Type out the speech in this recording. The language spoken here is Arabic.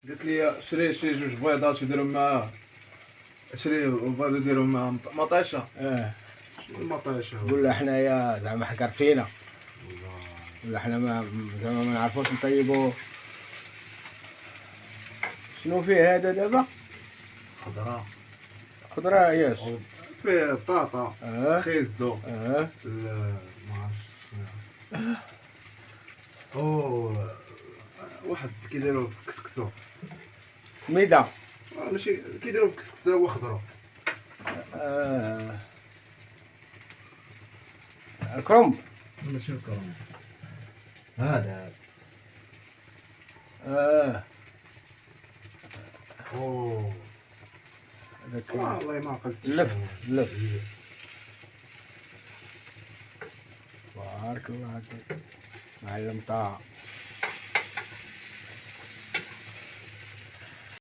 قالت لي شري جوج بيضات يديرهم معاه، شري وبغا يديرهم مع مطيشه. شنو المطيشه؟ قول له حنايا زعما حكر فينا، ولا حنا ما زعما ما نعرفوش نطيبوه. شنو فيه هذا دابا؟ خضره. خضرة ياس. فيه بطاطا، خيزو، ما عرفتش شنو. او واحد كيديروا في كسكسو سميدة. ماشي كيديروا في كسكسو هو خضره. الكرنب. ماشي الكرنب هذا. اوه هذاك والله ما عقلتش. لف. بارك الله عليك معلم طه.